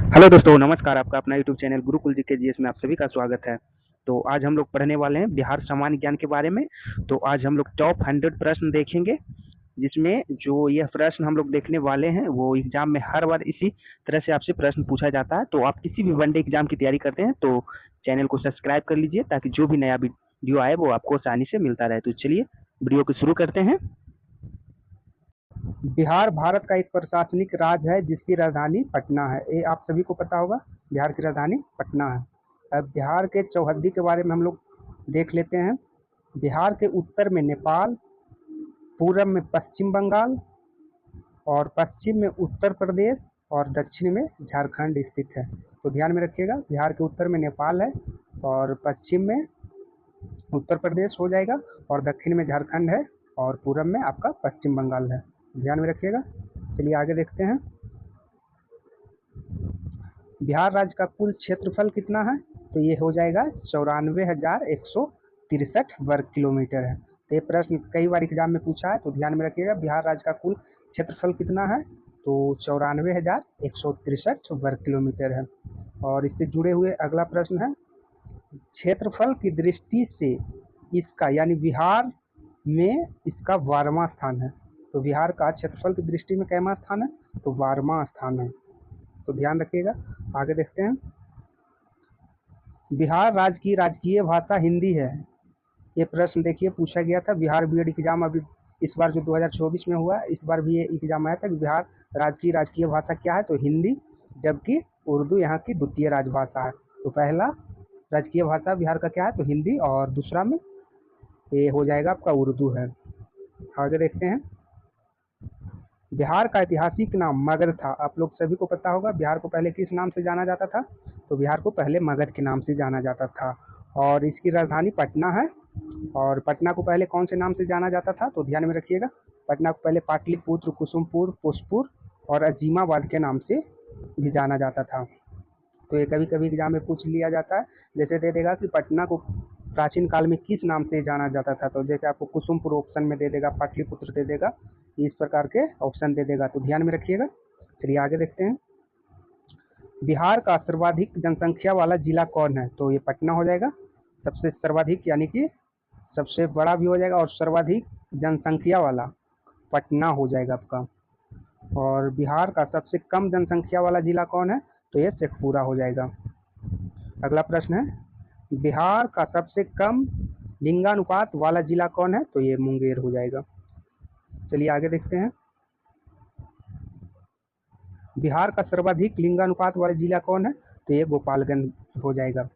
Hello दोस्तों, नमस्कार। आपका अपना यूट्यूब चैनल गुरुकुल जी के जीएस में आप सभी का स्वागत है। तो आज हम लोग पढ़ने वाले हैं बिहार सामान्य ज्ञान के बारे में। तो आज हम लोग टॉप 100 प्रश्न देखेंगे, जिसमें जो यह प्रश्न हम लोग देखने वाले हैं वो एग्जाम में हर बार इसी तरह से आपसे प्रश्न पूछा जाता है। तो आप किसी भी वनडे एग्जाम की तैयारी करते हैं तो चैनल को सब्सक्राइब कर लीजिए, ताकि जो भी नया वीडियो आए वो आपको आसानी से मिलता रहे। तो चलिए वीडियो को शुरू करते हैं। बिहार भारत का एक प्रशासनिक राज्य है जिसकी राजधानी पटना है। ये आप सभी को पता होगा, बिहार की राजधानी पटना है। अब बिहार के चौहद्दी के बारे में हम लोग देख लेते हैं। बिहार के उत्तर में नेपाल, पूरब में पश्चिम बंगाल और पश्चिम में उत्तर प्रदेश और दक्षिण में झारखंड स्थित है। तो ध्यान में रखिएगा, बिहार के उत्तर में नेपाल है और पश्चिम में उत्तर प्रदेश हो जाएगा और दक्षिण में झारखंड है और पूरब में आपका पश्चिम बंगाल है। ध्यान में रखिएगा। चलिए आगे देखते हैं। बिहार राज्य का कुल क्षेत्रफल कितना है? तो ये हो जाएगा 94,163 वर्ग किलोमीटर है। तो ये प्रश्न कई बार एग्जाम में पूछा है, तो ध्यान में रखिएगा। बिहार राज्य का कुल क्षेत्रफल कितना है? तो 94,163 वर्ग किलोमीटर है। और इससे जुड़े हुए अगला प्रश्न है, क्षेत्रफल की दृष्टि से इसका यानी बिहार में इसका 12वां स्थान है। तो बिहार का क्षेत्रफल की दृष्टि में कैमा स्थान है? तो 12वां स्थान है। तो ध्यान रखिएगा। आगे देखते हैं। बिहार राज्य की राजकीय भाषा हिंदी है। ये प्रश्न देखिए पूछा गया था बिहार बीएड एग्जाम, अभी इस बार जो 2024 में हुआ, इस बार भी ये एग्जाम आया था कि बिहार राज्य की राजकीय भाषा क्या है? तो हिंदी, जबकि उर्दू यहाँ की द्वितीय राजभाषा है। तो पहला राजकीय भाषा बिहार का क्या है? तो हिंदी, और दूसरा में ये हो जाएगा आपका उर्दू है। आगे देखते हैं। बिहार का ऐतिहासिक नाम मगध था। आप लोग सभी को पता होगा बिहार को पहले किस नाम से जाना जाता था? तो बिहार को पहले मगध के नाम से जाना जाता था और इसकी राजधानी पटना है। और पटना को पहले कौन से नाम से जाना जाता था? तो ध्यान में रखिएगा, पटना को पहले पाटलिपुत्र, कुसुमपुर, पुष्पुर और अजीमाबाद के नाम से भी जाना जाता था। तो ये कभी कभी एग्जाम में पूछ लिया जाता है, जैसे दे देगा कि पटना को प्राचीन काल में किस नाम से जाना जाता था। तो जैसे आपको कुसुमपुर ऑप्शन में दे देगा, पाटलिपुत्र दे देगा, इस प्रकार के ऑप्शन दे देगा। तो ध्यान में रखिएगा। चलिए आगे देखते हैं। बिहार का सर्वाधिक जनसंख्या वाला जिला कौन है? तो ये पटना हो जाएगा। सबसे सर्वाधिक यानी कि सबसे बड़ा भी हो जाएगा और सर्वाधिक जनसंख्या वाला पटना हो जाएगा आपका। और बिहार का सबसे कम जनसंख्या वाला जिला कौन है? तो ये शेखपुरा हो जाएगा। अगला प्रश्न है, बिहार का सबसे कम लिंगानुपात वाला जिला कौन है? तो ये मुंगेर हो जाएगा। चलिए आगे देखते हैं। बिहार का सर्वाधिक लिंगानुपात वाला जिला कौन है? तो ये गोपालगंज हो जाएगा।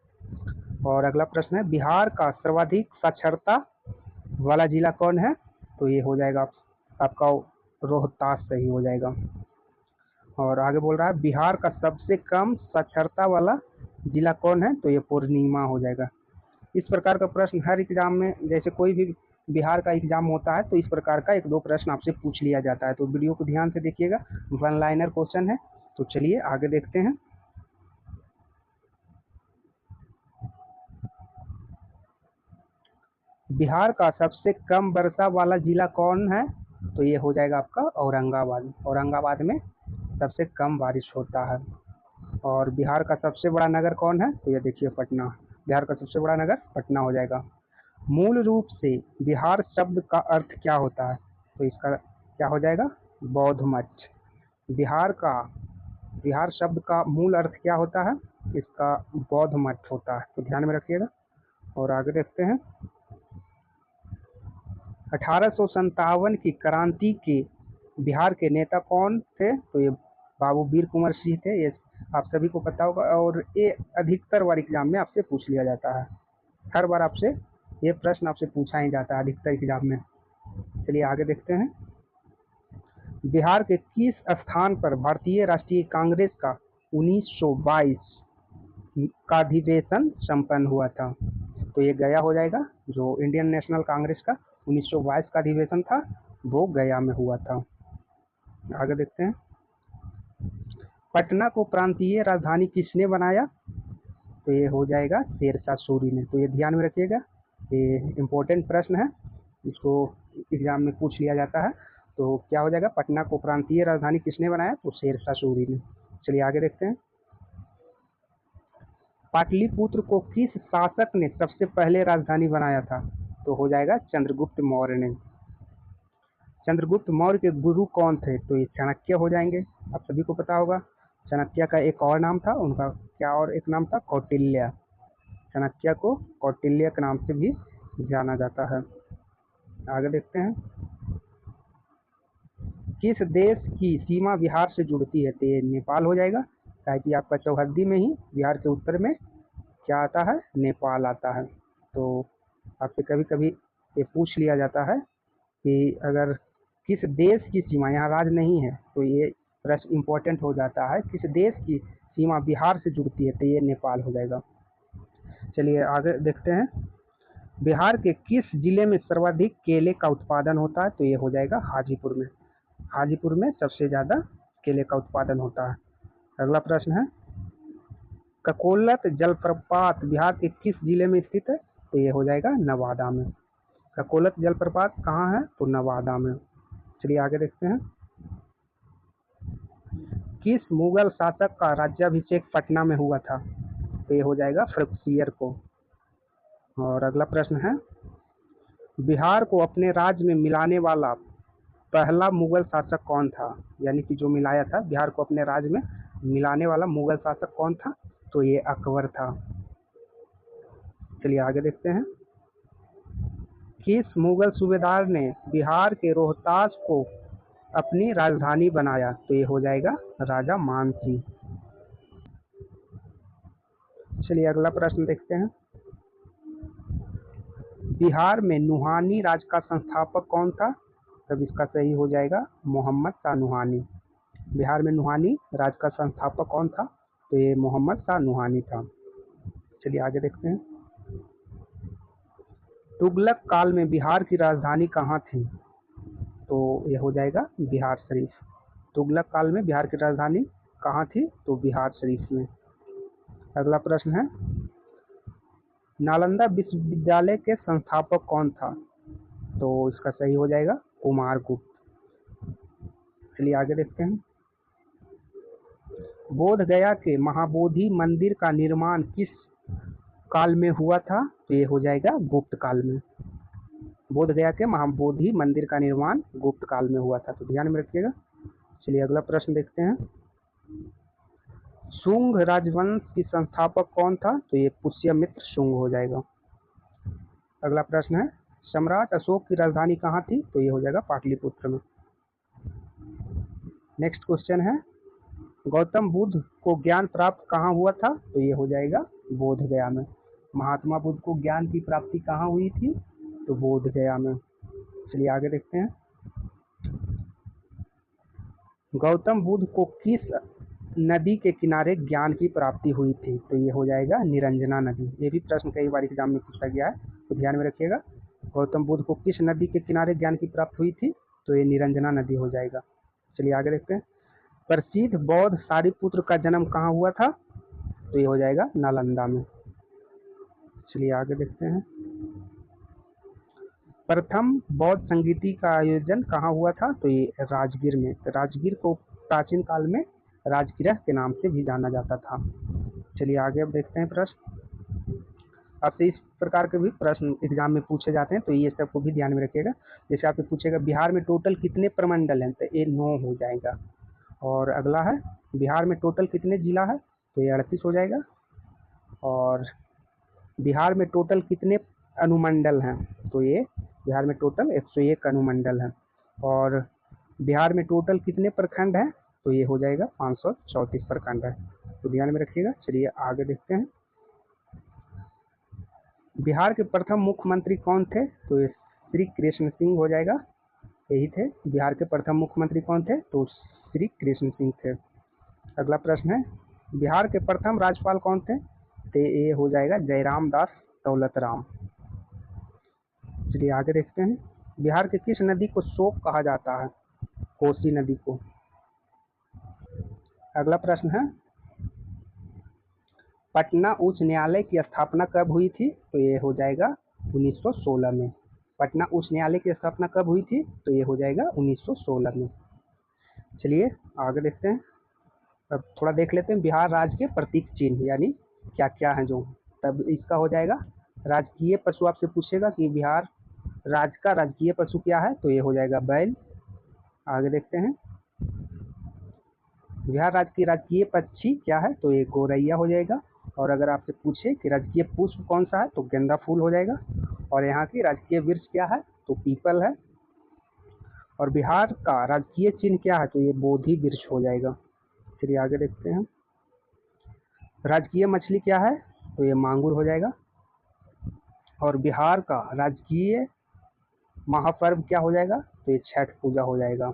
और अगला प्रश्न है, बिहार का सर्वाधिक साक्षरता वाला जिला कौन है? तो ये हो जाएगा आपका रोहतास सही हो जाएगा। और आगे बोल रहा है, बिहार का सबसे कम साक्षरता वाला जिला कौन है? तो ये पूर्णिमा हो जाएगा। इस प्रकार का प्रश्न हर एग्जाम में, जैसे कोई भी बिहार का एग्जाम होता है तो इस प्रकार का एक दो प्रश्न आपसे पूछ लिया जाता है। तो वीडियो को ध्यान से देखिएगा, वन लाइनर क्वेश्चन है। तो चलिए आगे देखते हैं। बिहार का सबसे कम वर्षा वाला जिला कौन है? तो ये हो जाएगा आपका औरंगाबाद। औरंगाबाद में सबसे कम बारिश होता है। और बिहार का सबसे बड़ा नगर कौन है? तो ये देखिए पटना। बिहार का सबसे बड़ा नगर पटना हो जाएगा। मूल रूप से बिहार शब्द का अर्थ क्या होता है? तो इसका क्या हो जाएगा? बौद्ध मठ। बिहार का बिहार शब्द का मूल अर्थ क्या होता है? इसका बौद्ध मठ होता है। तो ध्यान में रखिएगा। और आगे देखते हैं। 1857 की क्रांति के बिहार के नेता कौन थे? तो ये बाबू वीर कुंवर सिंह थे। ये आप सभी को पता होगा और ये अधिकतर बार एग्जाम में आपसे पूछ लिया जाता है। हर बार आपसे ये प्रश्न आपसे पूछा ही जाता है अधिकतर एग्जाम में। चलिए आगे देखते हैं। बिहार के किस स्थान पर भारतीय राष्ट्रीय कांग्रेस का 1922 का अधिवेशन संपन्न हुआ था? तो ये गया हो जाएगा। जो इंडियन नेशनल कांग्रेस का 1922 का अधिवेशन था वो गया में हुआ था। आगे देखते हैं। पटना को प्रांतीय राजधानी किसने बनाया? तो ये हो जाएगा शेरशाह सूरी ने। तो ये ध्यान में रखिएगा, ये इम्पोर्टेंट प्रश्न है, इसको एग्जाम में पूछ लिया जाता है। तो क्या हो जाएगा? पटना को प्रांतीय राजधानी किसने बनाया? तो शेरशाह सूरी ने। चलिए आगे देखते हैं। पाटलिपुत्र को किस शासक ने सबसे पहले राजधानी बनाया था? तो हो जाएगा चंद्रगुप्त मौर्य ने। चंद्रगुप्त मौर्य के गुरु कौन थे? तो ये चाणक्य हो जाएंगे। आप सभी को पता होगा चाणक्य का एक और नाम था, उनका क्या और एक नाम था? कौटिल्य। चाणक्य को कौटिल्य के नाम से भी जाना जाता है। आगे देखते हैं, किस देश की सीमा बिहार से जुड़ती है? तो ये नेपाल हो जाएगा, क्या कि आपका चौहद्दी में ही बिहार के उत्तर में क्या आता है? नेपाल आता है। तो आपसे कभी कभी ये पूछ लिया जाता है कि अगर किस देश की सीमा, यहाँ राज्य नहीं है तो ये प्रश्न इम्पोर्टेंट हो जाता है, किस देश की सीमा बिहार से जुड़ती है? तो ये नेपाल हो जाएगा। चलिए आगे देखते हैं, बिहार के किस जिले में सर्वाधिक केले का उत्पादन होता है? तो ये हो जाएगा हाजीपुर में। हाजीपुर में सबसे ज़्यादा केले का उत्पादन होता है। अगला प्रश्न है, ककोलत जलप्रपात बिहार के किस जिले में स्थित है? तो ये हो जाएगा नवादा में। ककोलत जलप्रपात कहाँ है? तो नवादा में। चलिए आगे देखते हैं, किस मुगल शासक का राज्याभिषेक पटना में हुआ था? तो ये हो जाएगा फर्रुखसियर को। और अगला प्रश्न है, बिहार को अपने राज्य में मिलाने वाला पहला मुगल शासक कौन था? यानी कि जो मिलाया था बिहार को अपने राज्य में मिलाने वाला मुगल शासक कौन था? तो ये अकबर था। चलिए आगे देखते हैं, किस मुगल सूबेदार ने बिहार के रोहतास को अपनी राजधानी बनाया? तो ये हो जाएगा राजा मानसिंह। चलिए अगला प्रश्न देखते हैं, बिहार में नुहानी राज का संस्थापक कौन था? तब इसका सही हो जाएगा मोहम्मद शाह नुहानी। बिहार में नुहानी राज का संस्थापक कौन था? तो ये मोहम्मद शाह नुहानी था। चलिए आगे देखते हैं, तुगलक काल में बिहार की राजधानी कहाँ थी? तो ये हो जाएगा बिहार शरीफ। तुगलक काल में बिहार की राजधानी कहाँ थी? तो बिहार शरीफ में। अगला प्रश्न है, नालंदा विश्वविद्यालय के संस्थापक कौन था? तो इसका सही हो जाएगा कुमारगुप्त। चलिए आगे देखते हैं, बोध गया के महाबोधि मंदिर का निर्माण किस काल में हुआ था? तो ये हो जाएगा गुप्त काल में। बोध गया के महाबोधि मंदिर का निर्माण गुप्त काल में हुआ था, तो ध्यान में रखिएगा। चलिए अगला प्रश्न देखते हैं, शुंग राजवंश की संस्थापक कौन था? तो ये पुष्यमित्र शुंग हो जाएगा। अगला प्रश्न है, सम्राट अशोक की राजधानी कहाँ थी? तो ये हो जाएगा पाटलिपुत्र में। नेक्स्ट क्वेश्चन है, गौतम बुद्ध को ज्ञान प्राप्त कहाँ हुआ था? तो ये हो जाएगा बोध गया में। महात्मा बुद्ध को ज्ञान की प्राप्ति कहाँ हुई थी? तो बोध गया में। चलिए आगे देखते हैं, गौतम बुद्ध को किस नदी के किनारे ज्ञान की प्राप्ति हुई थी? तो ये हो जाएगा निरंजना नदी। ये भी प्रश्न कई बार एग्जाम में पूछा गया है, तो ध्यान में रखिएगा। गौतम बुद्ध को किस नदी के किनारे ज्ञान की प्राप्ति हुई थी? तो ये निरंजना नदी हो जाएगा। चलिए आगे देखते हैं, प्रसिद्ध बौद्ध सारिपुत्र का जन्म कहाँ हुआ था? तो ये हो जाएगा नालंदा में। चलिए आगे देखते हैं, प्रथम बौद्ध संगीति का आयोजन कहाँ हुआ था? तो ये राजगीर में। राजगीर को प्राचीन काल में राजगृह के नाम से भी जाना जाता था। चलिए आगे अब देखते हैं प्रश्न। आपसे इस प्रकार के भी प्रश्न एग्जाम में पूछे जाते हैं, तो ये सबको भी ध्यान में रखिएगा। जैसे आपसे पूछेगा बिहार में टोटल कितने प्रमंडल हैं? तो ये 9 हो जाएगा। और अगला है, बिहार में टोटल कितने जिला है? तो ये 38 हो जाएगा। और बिहार में टोटल कितने अनुमंडल हैं? तो ये बिहार में टोटल 101 अनुमंडल हैं। और बिहार में टोटल कितने प्रखंड हैं? तो ये हो जाएगा 534 प्रखंड है, तो ध्यान में रखिएगा। चलिए आगे देखते हैं, बिहार के प्रथम मुख्यमंत्री कौन थे? तो ये श्री कृष्ण सिंह हो जाएगा। यही थे बिहार के प्रथम मुख्यमंत्री कौन थे? तो श्री कृष्ण सिंह थे। अगला प्रश्न है, बिहार के प्रथम राज्यपाल कौन थे? तो ये हो जाएगा जयराम दास दौलतराम। चलिए आगे देखते हैं, बिहार के किस नदी को शोक कहा जाता है? कोसी नदी को। अगला प्रश्न है, पटना उच्च न्यायालय की स्थापना कब हुई थी? तो ये हो जाएगा 1916 में। पटना उच्च न्यायालय की स्थापना कब हुई थी? तो ये हो जाएगा 1916 में। चलिए आगे देखते हैं, अब थोड़ा देख लेते हैं बिहार राज्य के प्रतीक चिन्ह, यानी क्या क्या है जो, तब इसका हो जाएगा राजकीय पशु। आपसे पूछेगा कि बिहार राज्य का राजकीय पशु क्या है, तो ये हो जाएगा बैल। आगे देखते हैं, बिहार राज्य की राजकीय पक्षी क्या है, तो ये गौरैया हो जाएगा। और अगर आपसे पूछे कि राजकीय पुष्प कौन सा है, तो गेंदा फूल हो जाएगा। और यहाँ की राजकीय वृक्ष क्या है, तो पीपल है। और बिहार का राजकीय चिन्ह क्या है, तो ये बोधि वृक्ष हो जाएगा। चलिए आगे देखते हैं, राजकीय मछली क्या है, तो ये मांगुर हो जाएगा। और बिहार का राजकीय महापर्व क्या हो जाएगा, तो ये छठ पूजा हो जाएगा।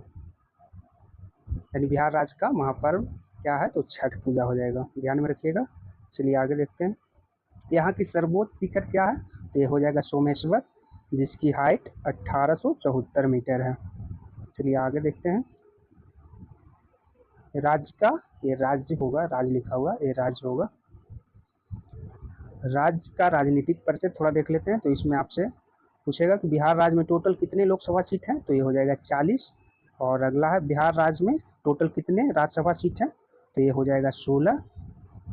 यानी बिहार राज्य का महापर्व क्या है, तो छठ पूजा हो जाएगा, ध्यान में रखिएगा। चलिए आगे देखते हैं, यहाँ की सर्वोच्च शिखर क्या है, तो ये हो जाएगा सोमेश्वर, जिसकी हाइट 1874 मीटर है। चलिए आगे देखते हैं, राज्य का, ये राज्य होगा, राज्य लिखा हुआ, ये राज्य होगा। राज्य का राजनीतिक परिचय थोड़ा देख लेते हैं। तो इसमें आपसे पूछेगा कि बिहार राज्य में टोटल कितने लोकसभा सीट हैं, तो ये हो जाएगा 40। और अगला है, बिहार राज्य में टोटल कितने राज्यसभा सीट हैं, तो ये हो जाएगा 16।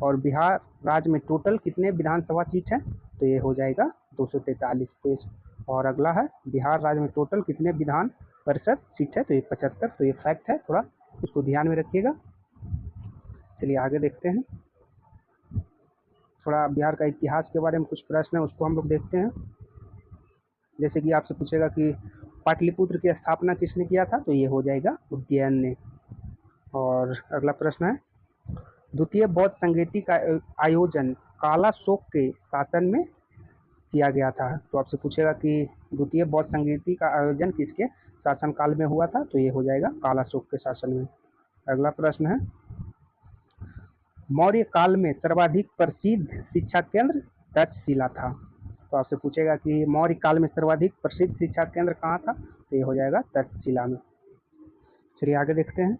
और बिहार राज्य में टोटल कितने विधानसभा सीट हैं, तो ये हो जाएगा 243। और अगला है, बिहार राज्य में टोटल कितने विधान परिषद सीट है, तो ये 75। तो ये फैक्ट है, थोड़ा उसको ध्यान में रखिएगा। चलिए आगे देखते हैं, थोड़ा बिहार का इतिहास के बारे में कुछ प्रश्न है, उसको हम लोग देखते हैं। जैसे कि आपसे पूछेगा कि पाटलिपुत्र की स्थापना किसने किया था, तो ये हो जाएगा उदयन ने। और अगला प्रश्न है, द्वितीय बौद्ध संगीति का आयोजन कालाशोक के शासन में किया गया था। तो आपसे पूछेगा कि द्वितीय बौद्ध संगीति का आयोजन किसके शासनकाल में हुआ था, तो ये हो जाएगा कालाशोक के शासन में। अगला प्रश्न है, मौर्य काल में सर्वाधिक प्रसिद्ध शिक्षा केंद्र तक्षशिला था। तो आपसे पूछेगा कि मौर्य काल में सर्वाधिक प्रसिद्ध शिक्षा केंद्र कहाँ था, तो ये हो जाएगा तक्षशिला में। चलिए आगे देखते हैं,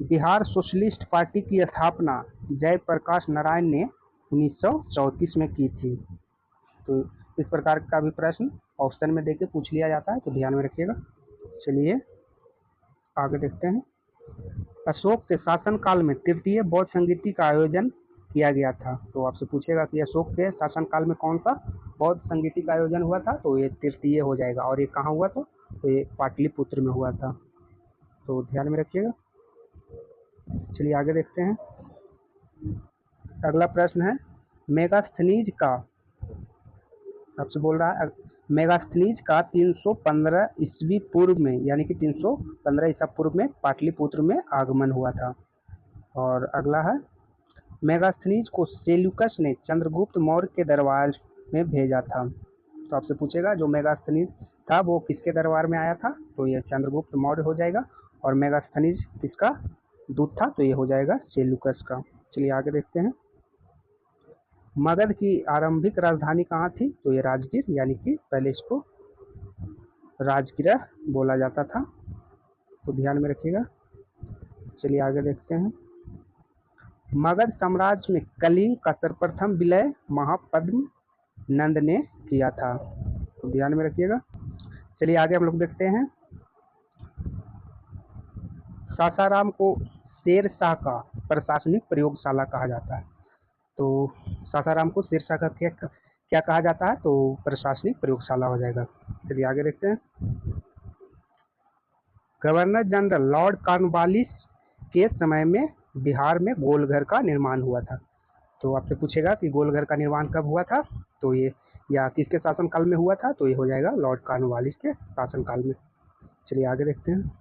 बिहार सोशलिस्ट पार्टी की स्थापना जयप्रकाश नारायण ने 1934 में की थी। तो इस प्रकार का भी प्रश्न ऑप्शन में देके पूछ लिया जाता है, तो ध्यान में रखिएगा। चलिए आगे देखते हैं, अशोक के शासनकाल में तृतीय बौद्ध संगीति का आयोजन किया गया था। तो आपसे पूछेगा कि अशोक के शासनकाल में कौन सा बौद्ध संगीति का आयोजन हुआ था, तो ये तृतीय हो जाएगा। और ये कहाँ हुआ था, तो ये पाटलिपुत्र में हुआ था, तो ध्यान में रखिएगा। चलिए आगे देखते हैं, अगला प्रश्न है, मेगास्थनीज का, आपसे बोल रहा है मेगास्थनीज का 315 ईस्वी पूर्व में, यानी कि 315 ईसा पूर्व में पाटलिपुत्र में आगमन हुआ था। और अगला है, मेगास्थनीज को सेल्यूकस ने चंद्रगुप्त मौर्य के दरबार में भेजा था। तो आपसे पूछेगा जो मेगास्थनीज था वो किसके दरबार में आया था, तो ये चंद्रगुप्त मौर्य हो जाएगा। और मेगास्थनीज किसका दूत था, तो ये हो जाएगा सेल्यूकस का। चलिए आगे देखते हैं, मगध की आरंभिक राजधानी कहाँ थी, तो ये राजगीर, यानी कि पहले इसको राजगृह बोला जाता था, तो ध्यान में रखिएगा। चलिए आगे देखते हैं, मगध साम्राज्य में कलिंग का सर्वप्रथम विलय महापद्म नंद ने किया था, तो ध्यान में रखिएगा। चलिए आगे हम लोग देखते हैं, सासाराम को शेरशाह का प्रशासनिक प्रयोगशाला कहा जाता है। तो सासाराम को शेरशाह का क्या कहा जाता है, तो प्रशासनिक प्रयोगशाला हो जाएगा। चलिए आगे देखते हैं, गवर्नर जनरल लॉर्ड कॉर्नवालिस के समय में बिहार में गोलघर का निर्माण हुआ था। तो आपसे पूछेगा कि गोलघर का निर्माण कब हुआ था, तो ये या किसके शासनकाल में हुआ था, तो ये हो जाएगा लॉर्ड कॉर्नवालिस के शासनकाल में। चलिए आगे देखते हैं,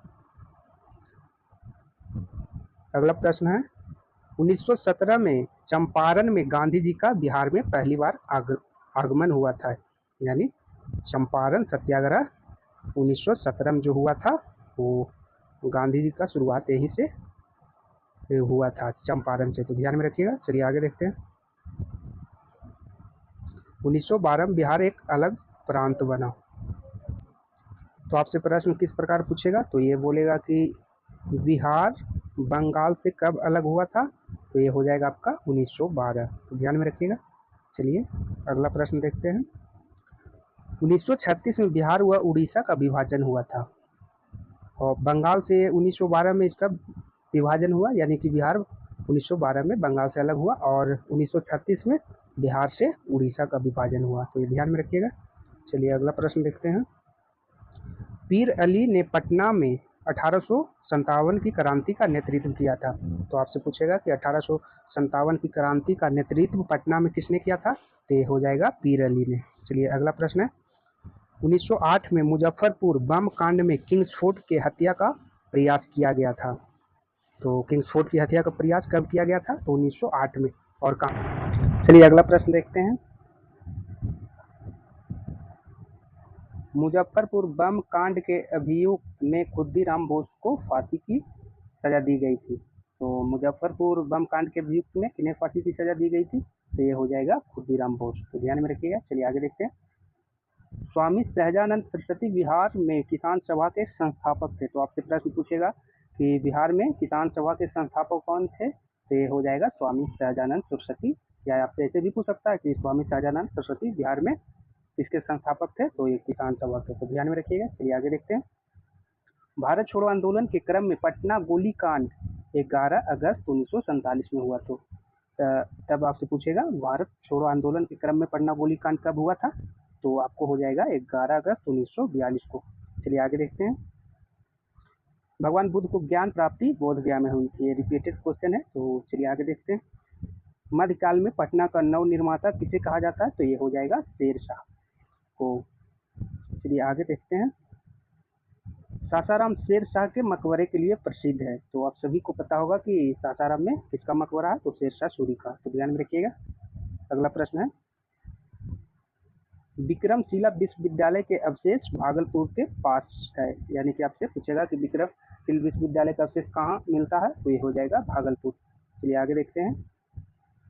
अगला प्रश्न है, 1917 में चंपारण में गांधी जी का बिहार में पहली बार आगमन हुआ था। यानी चंपारण सत्याग्रह 1917 में जो हुआ था, वो गांधी जी का शुरुआत यहीं से हुआ था, चंपारण से, तो ध्यान में रखिएगा। चलिए आगे देखते हैं, 1912 में बिहार एक अलग प्रांत बना। तो आपसे प्रश्न किस प्रकार पूछेगा, तो ये बोलेगा कि बिहार बंगाल से कब अलग हुआ था, तो ये हो जाएगा आपका 1912, तो ध्यान में रखिएगा। चलिए अगला प्रश्न देखते हैं, 1936 में बिहार व उड़ीसा का विभाजन हुआ था, और बंगाल से 1912 में इसका विभाजन हुआ, यानी कि बिहार 1912 में बंगाल से अलग हुआ और 1936 में बिहार से उड़ीसा का विभाजन हुआ, तो ये ध्यान में रखिएगा। चलिए अगला प्रश्न देखते हैं। पीर अली ने पटना में 1857 की क्रांति का नेतृत्व किया था। तो आपसे पूछेगा कि 1857 की क्रांति का नेतृत्व पटना में किसने किया था, तो ये हो जाएगा पीर अली ने। चलिए अगला प्रश्न है। 1908 में मुजफ्फरपुर बम कांड में किंग्सफोर्ड के हत्या का प्रयास किया गया था। तो किंग्सफोर्ड की हत्या का प्रयास कब किया गया था, तो 1908 में, और कहाँ। चलिए अगला प्रश्न देखते हैं। मुजफ्फरपुर बम कांड के अभियुक्त में खुद्दीराम बोस को फांसी की सजा दी गई थी। तो मुजफ्फरपुर बम कांड के अभियुक्त में किन्हें फांसी की सजा दी गई थी, तो ये हो जाएगा खुद्दीराम बोस, तो ध्यान में रखिएगा। चलिए आगे देखते हैं। स्वामी सहजानंद सरस्वती बिहार में किसान सभा के संस्थापक थे। तो आपसे प्रश्न पूछेगा कि बिहार में किसान सभा के संस्थापक कौन थे, तो ये हो जाएगा स्वामी सहजानंद सरस्वती, या आपसे ऐसे भी पूछ सकता है कि स्वामी सहजानंद सरस्वती बिहार में किसके संस्थापक थे, तो ये किसान सभा के, तो ध्यान में रखिएगा। चलिए आगे देखते हैं। भारत छोड़ो आंदोलन के क्रम में पटना गोलीकांड 11 अगस्त 1947 में हुआ। तो तब आपसे पूछेगा भारत छोड़ो आंदोलन के क्रम में पटना गोलीकांड कब हुआ था, तो आपको हो जाएगा 11 अगस्त 1942 को। चलिए आगे देखते हैं। भगवान बुद्ध को ज्ञान प्राप्ति बोध गया में हुई थी, ये रिपीटेड क्वेश्चन है, तो चलिए आगे देखते हैं। मध्यकाल में पटना का नव निर्माता किसे कहा जाता है, तो ये हो जाएगा शेरशाह को। चलिए आगे देखते हैं। सासाराम शेरशाह के मकबरे के लिए प्रसिद्ध है। तो आप सभी को पता होगा कि सासाराम में किसका मकबरा है, तो शेरशाह सूरी का, तो ध्यान में रखिएगा। अगला प्रश्न है। विक्रमशिला विश्वविद्यालय के अवशेष भागलपुर के पास है, यानी कि आपसे पूछेगा कि विक्रमशिला विश्वविद्यालय का अवशेष कहाँ मिलता है, तो ये हो जाएगा भागलपुर। चलिए आगे देखते हैं।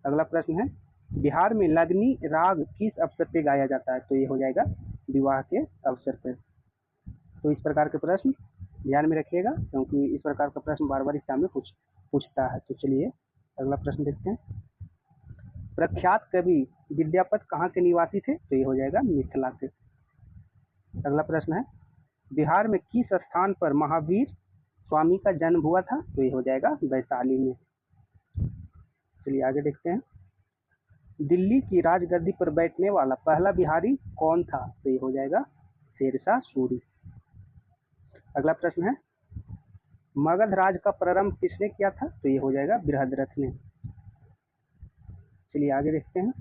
अगला प्रश्न है। बिहार में लगनी राग किस अवसर पे गाया जाता है, तो ये हो जाएगा विवाह के अवसर पर। तो इस प्रकार के प्रश्न ध्यान में रखिएगा, क्योंकि इस प्रकार का प्रश्न बार बार एग्जाम में पूछता है। तो चलिए अगला प्रश्न देखते हैं। प्रख्यात कवि विद्यापति कहाँ के निवासी थे, तो ये हो जाएगा मिथिला के। अगला प्रश्न है। बिहार में किस स्थान पर महावीर स्वामी का जन्म हुआ था, तो ये हो जाएगा वैशाली में। चलिए आगे देखते हैं। दिल्ली की राजगद्दी पर बैठने वाला पहला बिहारी कौन था, तो ये हो जाएगा शेरशाह सूरी। अगला प्रश्न है। मगध राज का प्रारंभ किसने किया था, तो ये हो जाएगा बृहद्रथ ने। चलिए आगे देखते हैं।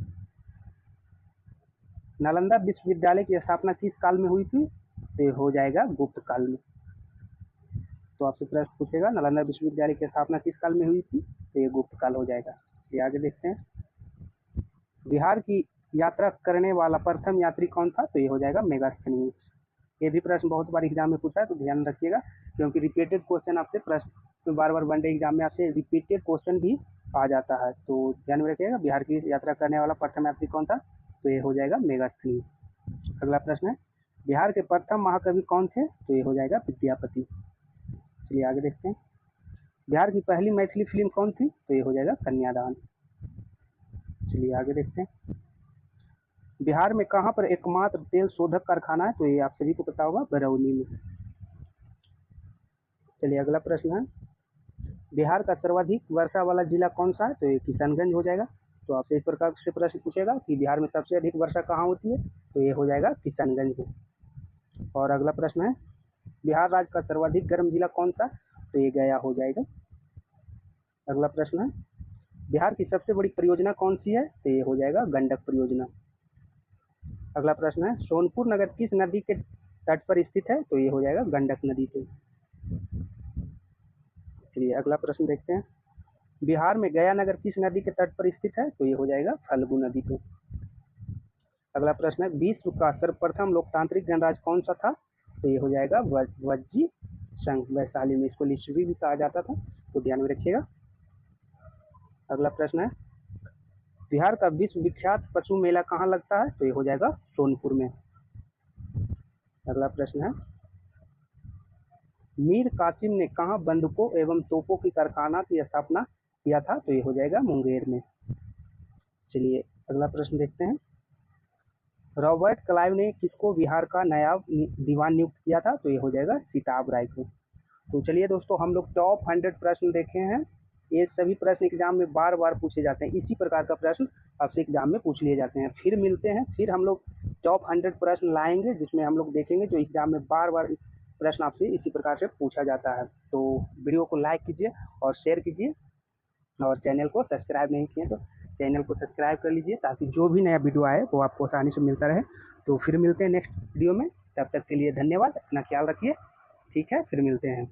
नालंदा विश्वविद्यालय की स्थापना किस काल में हुई थी, तो ये हो जाएगा गुप्त काल में। तो आपसे प्रश्न पूछेगा नालंदा विश्वविद्यालय की स्थापना किस काल में हुई थी, तो ये गुप्त काल हो जाएगा। ये आगे देखते हैं। बिहार की यात्रा करने वाला प्रथम यात्री कौन था, तो ये हो जाएगा मेगास्थनीज। ये भी प्रश्न बहुत बार एग्जाम में पूछा है, तो ध्यान रखिएगा, क्योंकि रिपीटेड क्वेश्चन आपसे प्रश्न बार बार वनडे एग्जाम में आपसे रिपीटेड क्वेश्चन भी आ जाता है, तो ध्यान में रखिएगा। बिहार की यात्रा करने वाला प्रथम यात्री कौन था, तो ये हो जाएगा मेगास्थनीज। अगला प्रश्न है। बिहार के प्रथम महाकवि कौन थे, तो ये हो जाएगा विद्यापति। चलिए आगे देखते हैं। बिहार की पहली मैथिली फिल्म कौन थी, तो ये हो जाएगा कन्यादान। चलिए आगे देखते हैं। बिहार में कहाँ पर एकमात्र तेल शोधक कारखाना है, तो ये आप सभी को पता होगा बरौनी में। चलिए अगला प्रश्न है। बिहार का सर्वाधिक वर्षा वाला जिला कौन सा है, तो ये किशनगंज हो जाएगा। तो आपसे इस प्रकार से प्रश्न पूछेगा कि बिहार में सबसे अधिक वर्षा कहाँ होती है, तो ये हो जाएगा किशनगंज में। और अगला प्रश्न है। बिहार राज्य का सर्वाधिक गर्म जिला कौन सा, तो ये गया हो जाएगा। अगला प्रश्न है। बिहार की सबसे बड़ी परियोजना कौन सी है, तो ये हो जाएगा गंडक परियोजना। अगला प्रश्न है। सोनपुर नगर किस नदी के तट पर स्थित है, तो ये हो जाएगा गंडक नदी पे। चलिए अगला प्रश्न देखते हैं। बिहार में गया नगर किस नदी के तट पर स्थित है, तो ये हो जाएगा फल्गु नदी पे। अगला प्रश्न है। विश्व का सर्वप्रथम लोकतांत्रिक गणराज्य कौन सा था, तो ये हो जाएगा वज्जी संघ, वैशाली में। इसको लिच्छवी भी कहा जाता था, तो ध्यान में रखिएगा। अगला प्रश्न है। बिहार का विश्व विख्यात पशु मेला कहाँ लगता है, तो ये हो जाएगा सोनपुर में। अगला प्रश्न है। मीर कासिम ने कहाँ बंदूकों एवं तोपों की कारखाना की स्थापना किया था, तो ये हो जाएगा मुंगेर में। चलिए अगला प्रश्न देखते हैं। रॉबर्ट क्लाइव ने किसको बिहार का नायब दीवान नियुक्त किया था, तो ये हो जाएगा सिताब राय को। तो चलिए दोस्तों, हम लोग टॉप 100 प्रश्न देखे हैं ये सभी प्रश्न एग्जाम में बार बार पूछे जाते हैं, इसी प्रकार का प्रश्न आपसे एग्जाम में पूछ लिए जाते हैं। फिर मिलते हैं, फिर हम लोग टॉप 100 प्रश्न लाएंगे, जिसमें हम लोग देखेंगे जो एग्जाम में बार बार प्रश्न आपसे इसी प्रकार से पूछा जाता है। तो वीडियो को लाइक कीजिए और शेयर कीजिए, और चैनल को सब्सक्राइब नहीं किए तो चैनल को सब्सक्राइब कर लीजिए, ताकि जो भी नया वीडियो आए वो आपको आसानी से मिलता रहे। तो फिर मिलते हैं नेक्स्ट वीडियो में, तब तक के लिए धन्यवाद, अपना ख्याल रखिए। ठीक है, फिर मिलते हैं।